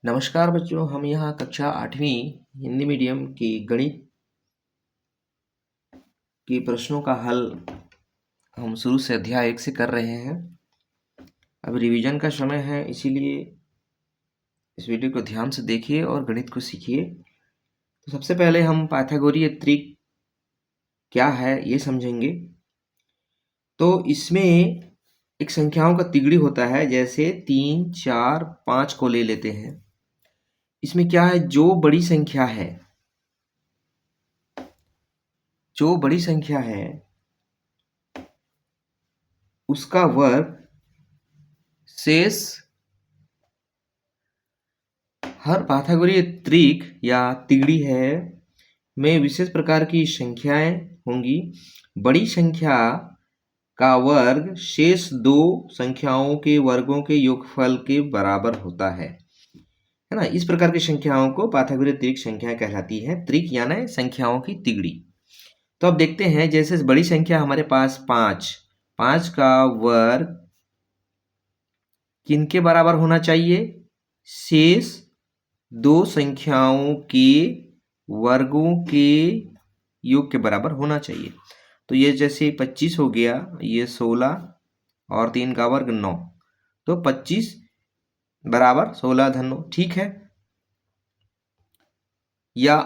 नमस्कार बच्चों, हम यहाँ कक्षा 8वीं हिंदी मीडियम की गणित के प्रश्नों का हल हम शुरू से अध्याय 1 से कर रहे हैं। अब रिवीजन का समय है, इसीलिए इस वीडियो को ध्यान से देखिए और गणित को सीखिए। तो सबसे पहले हम पाइथागोरीय त्रिक क्या है ये समझेंगे। तो इसमें एक संख्याओं का तिगड़ी होता है, जैसे 3, 4, 5 को ले लेते हैं। इसमें क्या है, जो बड़ी संख्या है उसका वर्ग शेष हर पाइथागोरीय त्रिक या तिगड़ी है में विशेष प्रकार की संख्याएं होंगी। बड़ी संख्या का वर्ग शेष दो संख्याओं के वर्गों के योगफल के बराबर होता है ना। इस प्रकार की संख्याओं को पाइथागोरीय त्रिक संख्याएं कहलाती हैं। त्रिक यानी संख्याओं की तिगड़ी। तो अब देखते हैं, जैसे बड़ी संख्या हमारे पास 5 का वर्ग किनके बराबर होना चाहिए? शेष दो संख्याओं के वर्गों के योग के बराबर होना चाहिए। तो ये जैसे 25 हो गया, ये 16 और 3 का वर्ग 9, तो 25 बराबर 16 धन 9। ठीक है। या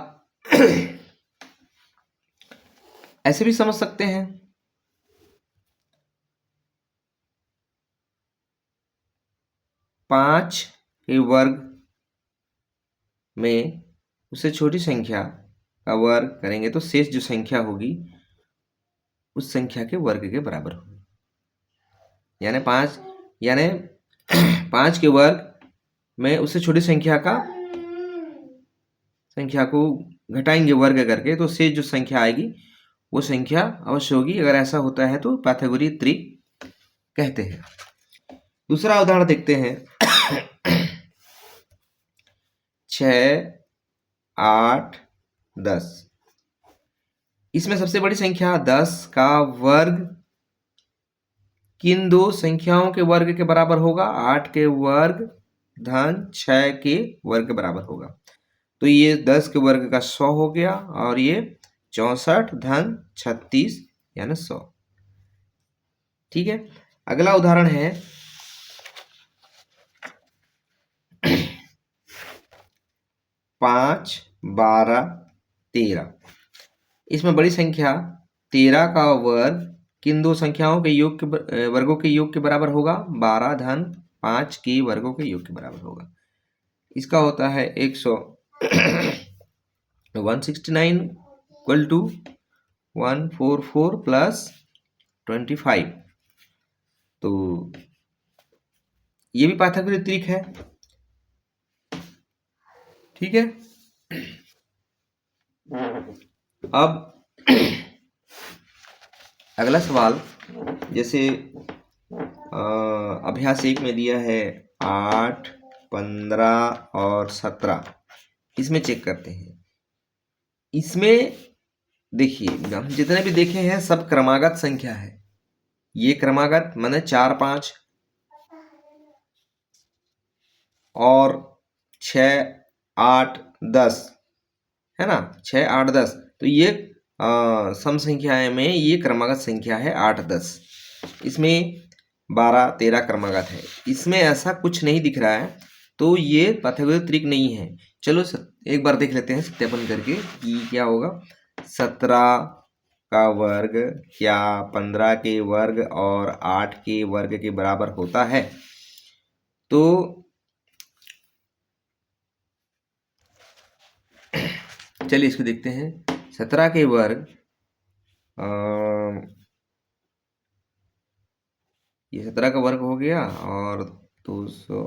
ऐसे भी समझ सकते हैं, 5 के वर्ग में उससे छोटी संख्या का वर्ग करेंगे तो शेष जो संख्या होगी उस संख्या के वर्ग के बराबर होगी। यानी 5 के वर्ग में उससे छोटी संख्या को घटाएंगे वर्ग करके, तो शेष जो संख्या आएगी वो संख्या अवश्य होगी। अगर ऐसा होता है तो पाइथागोरीय त्रिक कहते हैं। दूसरा उदाहरण देखते हैं। 6, 8, 10। इसमें सबसे बड़ी संख्या 10 का वर्ग किन दो संख्याओं के वर्ग के बराबर होगा? 8 के वर्ग धन 6 के वर्ग के बराबर होगा। तो ये 10 के वर्ग का 100 हो गया और ये 64 धन 36 यानी 100। ठीक है। अगला उदाहरण है 5, 12, 13। इसमें बड़ी संख्या 13 का वर्ग किन दो संख्याओं के योग के वर्गों के योग के बराबर होगा? 12 धन 5 के वर्गों के योग के बराबर होगा। इसका होता है 169 इक्वल टू 144 प्लस 25। तो ये भी पाइथागोरस त्रिक है। ठीक है। अब अगला सवाल, जैसे अभ्यास 1 में दिया है 8, 15 और 17। इसमें चेक करते हैं। इसमें देखिए, हम जितने भी देखे हैं सब क्रमागत संख्या है। ये क्रमागत माने 4, 5 और 6, 8, 10 है ना। 6, 8, 10, तो ये सम संख्याएं में ये क्रमागत संख्या है 8, 10। इसमें 12, 13 क्रमागत है। इसमें ऐसा कुछ नहीं दिख रहा है, तो ये पाइथागोरस त्रिक नहीं है। चलो एक बार देख लेते हैं सत्यापन करके कि क्या होगा। 17 का वर्ग क्या 15 के वर्ग और 8 के वर्ग के बराबर होता है? तो चलिए इसको देखते हैं। 17 के वर्ग, ये 17 का वर्ग हो गया और 200,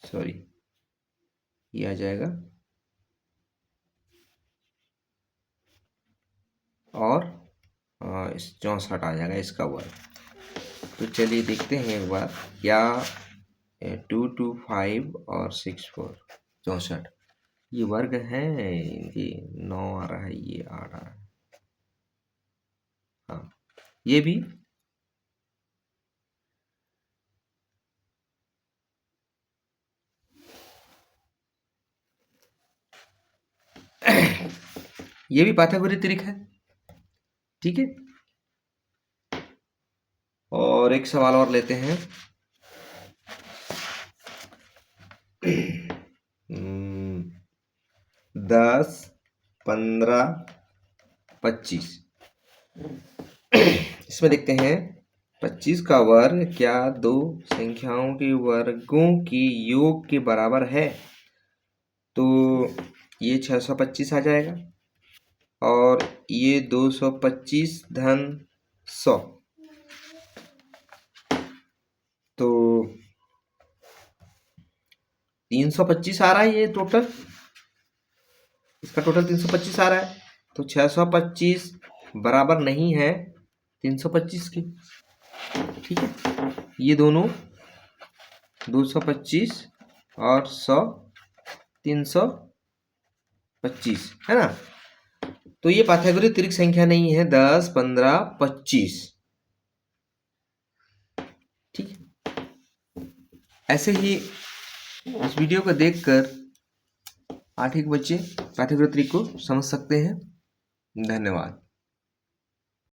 सॉरी ये आ जाएगा और 64 आ जाएगा इसका वर्ग। तो चलिए देखते हैं एक बार, क्या 2, 2, 5 और 6, 4 64 ये वर्ग है। ये 9 आ रहा है, ये 8 आ रहा है। हाँ, ये भी ये भी पाइथागोरस त्रिक है। ठीक है, और एक सवाल और लेते हैं। 10, 15, 25। इसमें देखते हैं 25 का वर्ग क्या दो संख्याओं के वर्गों की योग के बराबर है? तो ये 625 आ जाएगा और ये 225 धन 100, तो 325 आ रहा है। ये टोटल, इसका टोटल 325 आ रहा है। तो 625 बराबर नहीं है 325 के। ठीक है, ये दोनों 225 और 100 325 है ना। तो ये पाइथागोरस त्रिक संख्या नहीं है 10, 15, 25। ठीक है, ऐसे ही इस वीडियो को देखकर 8 एक बच्चे पाइथागोरस त्रिक को समझ सकते हैं। धन्यवाद।